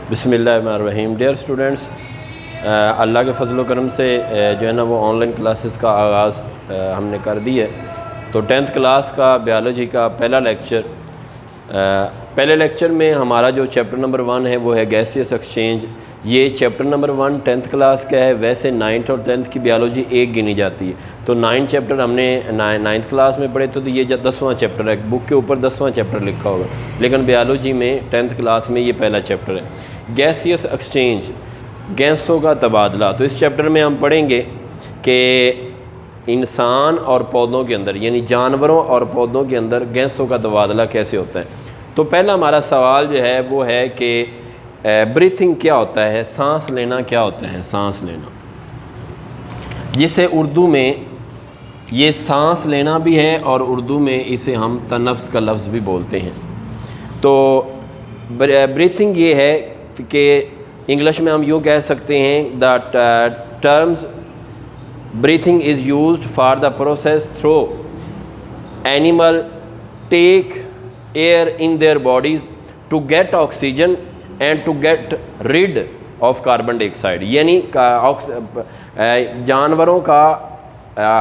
बिस्मिल्लाहिर्रहमानिर्रहीम। Dear students, अल्लाह के फजल करम से जो है ना वो ऑनलाइन क्लासेस का आगाज़ हमने कर दी है। तो 10th क्लास का बायोलॉजी का पहले लेक्चर में हमारा जो चैप्टर नंबर 1 है वो है गैसियस एक्सचेंज। ये चैप्टर नंबर 1 10th क्लास का है। वैसे 9th और 10th की बायोलॉजी एक गिनी जाती है। तो 9 चैप्टर हमने 9th क्लास में पढ़े, तो ये 10वां चैप्टर है। बुक के ऊपर 10वां चैप्टर लिखा होगा, लेकिन बायोलॉजी में 10th क्लास में ये पहला चैप्टर है, गैसियस एक्सचेंज, गैसों का तबादला। तो इस चैप्टर में हम पढ़ेंगे कि इंसान और पौधों के अंदर, यानी जानवरों और पौधों के अंदर गैसों का तबादला कैसे होता है। तो पहला हमारा सवाल जो है वो है कि ब्रीथिंग क्या होता है, सांस लेना क्या होता है। सांस लेना, जिसे उर्दू में ये सांस लेना भी है और उर्दू में इसे हम तनफ्स का लफ्ज़ भी बोलते हैं। तो ब्रीथिंग ये है कि इंग्लिश में हम यूँ कह सकते हैं the terms breathing is used for the process through animal take air in their bodies to get oxygen and to get rid of carbon dioxide. यानी जानवरों का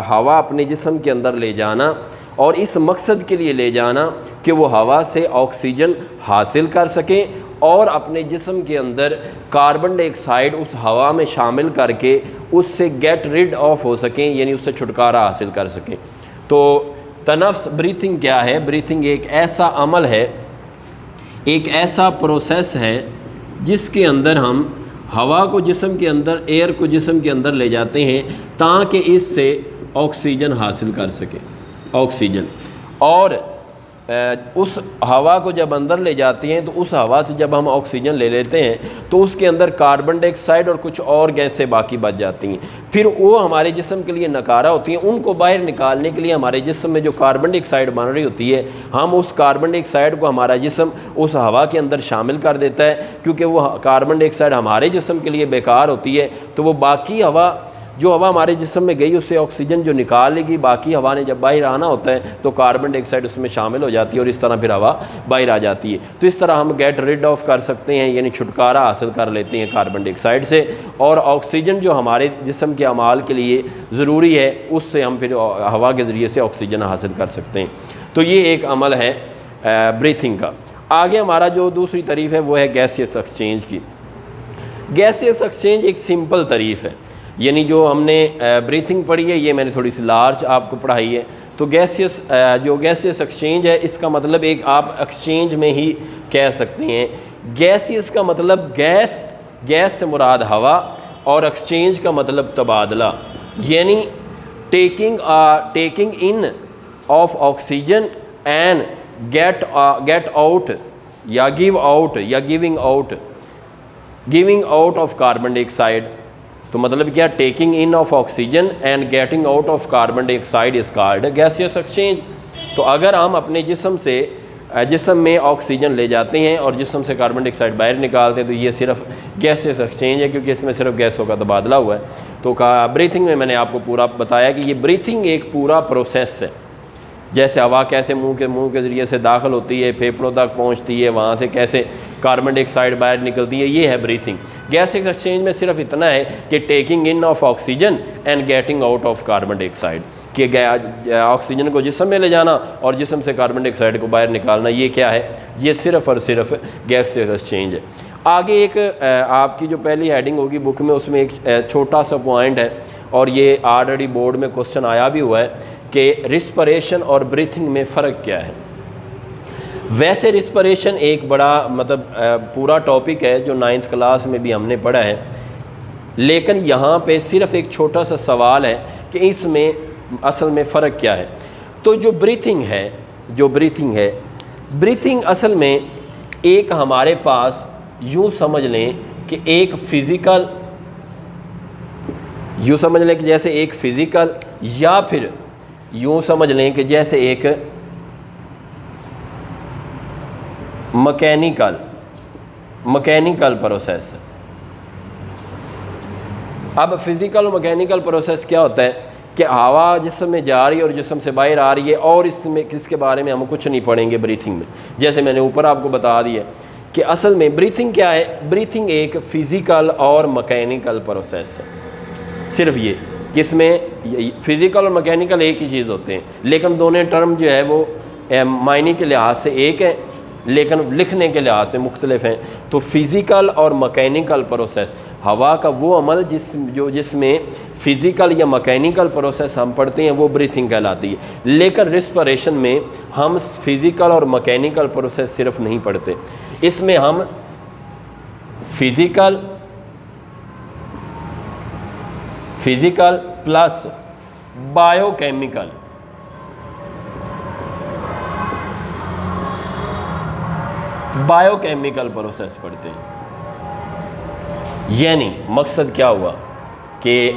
हवा अपने जिस्म के अंदर ले जाना, और इस मकसद के लिए ले जाना कि वो हवा से ऑक्सीजन हासिल कर सकें और अपने जिस्म के अंदर कार्बन डाइऑक्साइड उस हवा में शामिल करके उससे गेट रिड ऑफ हो सकें, यानी उससे छुटकारा हासिल कर सकें। तो तनफ्स ब्रीथिंग क्या है? ब्रीथिंग एक ऐसा अमल है, एक ऐसा प्रोसेस है जिसके अंदर हम हवा को जिस्म के अंदर, एयर को जिस्म के अंदर ले जाते हैं ताकि इससे ऑक्सीजन हासिल कर सकें। ऑक्सीजन, और उस हवा को जब अंदर ले जाती हैं तो उस हवा से जब हम ऑक्सीजन ले लेते हैं तो उसके अंदर कार्बन डाइऑक्साइड और कुछ और गैसें बाकी बच जाती हैं। फिर वो हमारे जिस्म के लिए नकारा होती हैं। उनको बाहर निकालने के लिए हमारे जिस्म में जो कार्बन डाइऑक्साइड बन रही होती है, हम उस कार्बन डाइऑक्साइड को हमारा जिस्म उस हवा के अंदर शामिल कर देता है। क्योंकि वो कार्बन डाइऑक्साइड हमारे जिस्म के लिए बेकार होती है, तो वो बाकी हवा, जो हवा हमारे जिस्म में गई उससे ऑक्सीजन जो निकाल लेगी, बाकी हवा ने जब बाहर आना होता है तो कार्बन डाइऑक्साइड उसमें शामिल हो जाती है और इस तरह फिर हवा बाहर आ जाती है। तो इस तरह हम गेट रिड ऑफ कर सकते हैं, यानी छुटकारा हासिल कर लेते हैं कार्बन डाइऑक्साइड से, और ऑक्सीजन जो हमारे जिस्म के अमाल के लिए ज़रूरी है उससे हम फिर हवा के ज़रिए से ऑक्सीजन हासिल कर सकते हैं। तो ये एक अमल है ब्रीथिंग का। आगे हमारा जो दूसरी तारीफ़ है वो है गैसियस एक्सचेंज की। गैसियस एक्सचेंज एक सिंपल तारीफ़ है, यानी जो हमने ब्रीथिंग पढ़ी है ये मैंने थोड़ी सी लार्ज आपको पढ़ाई है। तो जो गैसियस एक्सचेंज है, इसका मतलब एक आप एक्सचेंज में ही कह सकते हैं। गैसियस का मतलब गैस से मुराद हवा, और एक्सचेंज का मतलब तबादला, यानी taking in of oxygen and get out या गिव आउट या giving out of carbon dioxide. तो मतलब क्या? Taking in of oxygen and getting out of carbon dioxide is called gaseous exchange. तो अगर हम अपने जिस्म में ऑक्सीजन ले जाते हैं और जिस्म से कार्बन डाइऑक्साइड बाहर निकालते हैं तो ये सिर्फ गैसियस एक्सचेंज है, क्योंकि इसमें सिर्फ गैसों का तबादला हुआ है। तो ब्रीथिंग में मैंने आपको पूरा बताया कि ये ब्रीथिंग एक पूरा प्रोसेस है। जैसे हवा कैसे मुंह के ज़रिए से दाखिल होती है, फेफड़ों तक पहुंचती है, वहाँ से कैसे कार्बन डाइऑक्साइड बाहर निकलती है, ये है ब्रीथिंग। गैसियस एक्सचेंज में सिर्फ इतना है कि taking in of oxygen and getting out of carbon dioxide, कि ऑक्सीजन को जिस्म में ले जाना और जिस्म से कार्बन डाइऑक्साइड को बाहर निकालना। ये क्या है? ये सिर्फ और सिर्फ गैसियस एक्सचेंज है। आगे एक आपकी जो पहली हेडिंग होगी बुक में, उसमें एक छोटा सा पॉइंट है, और ये ऑलरेडी बोर्ड में क्वेश्चन आया भी हुआ है कि रिस्पिरेशन और ब्रीथिंग में फ़र्क क्या है। वैसे रिस्पिरेशन एक बड़ा पूरा टॉपिक है जो 9th क्लास में भी हमने पढ़ा है, लेकिन यहाँ पे सिर्फ एक छोटा सा सवाल है कि इसमें असल में फ़र्क क्या है। तो जो ब्रीथिंग है, ब्रीथिंग असल में एक हमारे पास यूँ समझ लें कि जैसे एक फ़िज़िकल, या फिर यूँ समझ लें कि जैसे एक मैकेनिकल प्रोसेस। अब फिज़िकल और मैकेनिकल प्रोसेस क्या होता है कि हवा जिस्म में जा रही है और जिस्म से बाहर आ रही है, और इसमें किसके बारे में हम कुछ नहीं पढ़ेंगे ब्रीथिंग में। जैसे मैंने ऊपर आपको बता दिया कि असल में ब्रीथिंग क्या है। ब्रीथिंग एक फ़िज़िकल और मैकेनिकल प्रोसेस है। सिर्फ ये कि इसमें फ़िज़िकल और मैकेनिकल एक ही चीज़ होते हैं, लेकिन दोनों टर्म जो है वो मायने के लिहाज से एक है, लेकिन लिखने के लिहाज से मुख्तलिफ हैं। तो फ़िज़िकल और मैकेनिकल प्रोसेस, हवा का वो अमल जिसमें फ़िज़िकल या मैकेनिकल प्रोसेस हम पढ़ते हैं वो ब्रीथिंग कहलाती है। लेकिन रिस्पिरेशन में हम फ़िज़िकल और मैकेनिकल प्रोसेस सिर्फ नहीं पढ़ते, इसमें हम फ़िज़िकल प्लस बायोकेमिकल प्रोसेस पढ़ते हैं। यानी मकसद क्या हुआ कि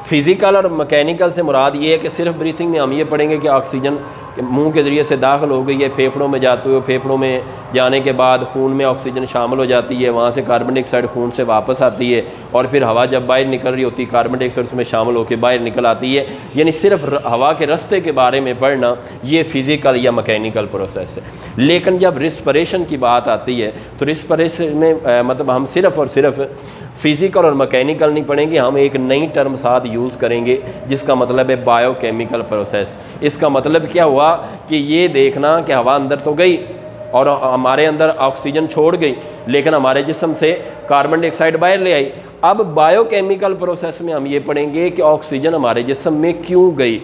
फ़िज़िकल और मैकेनिकल से मुराद ये है कि सिर्फ ब्रीथिंग में हम ये पढ़ेंगे कि ऑक्सीजन मुंह के ज़रिए से दाखिल हो गई है, फेफड़ों में जाते हुए, फेफड़ों में जाने के बाद खून में ऑक्सीजन शामिल हो जाती है, वहाँ से कार्बन डाइऑक्साइड खून से वापस आती है, और फिर हवा जब बाहर निकल रही होती है कार्बन डाइऑक्साइड उसमें शामिल होकर बाहर निकल आती है। यानी सिर्फ हवा के रास्ते के बारे में पढ़ना ये फ़िज़िकल या मैकेनिकल प्रोसेस है। लेकिन जब रिस्पिरेशन की बात आती है तो रिस्पिरेशन में मतलब हम सिर्फ़ और सिर्फ फ़िज़िकल और मैकेनिकल नहीं पढ़ेंगे, हम एक नई टर्म साथ यूज़ करेंगे जिसका मतलब है बायोकेमिकल प्रोसेस। इसका मतलब क्या हुआ कि ये देखना कि हवा अंदर तो गई और हमारे अंदर ऑक्सीजन छोड़ गई, लेकिन हमारे जिस्म से कार्बन डाइऑक्साइड बाहर ले आई। अब बायोकेमिकल प्रोसेस में हम ये पढ़ेंगे कि ऑक्सीजन हमारे जिस्म में क्यों गई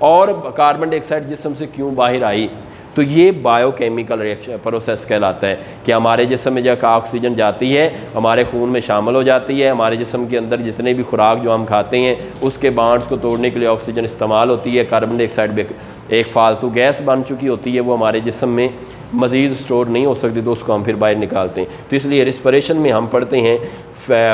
और कार्बन डाइऑक्साइड जिस्म से क्यों बाहर आई। तो ये बायोकेमिकल रिएक्शन प्रोसेस कहलाता है कि हमारे जिस्म में जब ऑक्सीजन जाती है हमारे खून में शामिल हो जाती है, हमारे जिस्म के अंदर जितने भी खुराक जो हम खाते हैं उसके बांड्स को तोड़ने के लिए ऑक्सीजन इस्तेमाल होती है। कार्बन डाइऑक्साइड एक फालतू गैस बन चुकी होती है, वो हमारे जिस्म में मज़ीद स्टोर नहीं हो सकती, तो उसको हम फिर बाहर निकालते हैं। तो इसलिए रिस्पिरेशन में हम पढ़ते हैं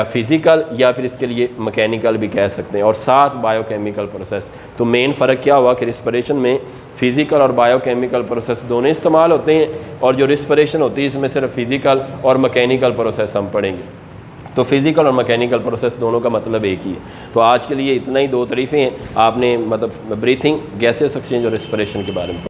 फ़िज़िकल या फिर इसके लिए मैकेनिकल भी कह सकते हैं, और साथ बायोकेमिकल प्रोसेस। तो मेन फ़र्क क्या हुआ कि रिस्पिरेशन में फ़िज़िकल और बायोकेमिकल प्रोसेस दोनों इस्तेमाल होते हैं, और जो रिस्पिरेशन होती है इसमें सिर्फ फ़िज़िकल और मैकेनिकल प्रोसेस हम पढ़ेंगे। तो फ़िज़िकल और मैकेनिकल प्रोसेस दोनों का मतलब एक ही है। तो आज के लिए इतना ही, 2 तरीफ़े हैं। आपने मतलब ब्रीथिंग, गैसेस एक्सचेंज और रिस्पिरेशन के बारे में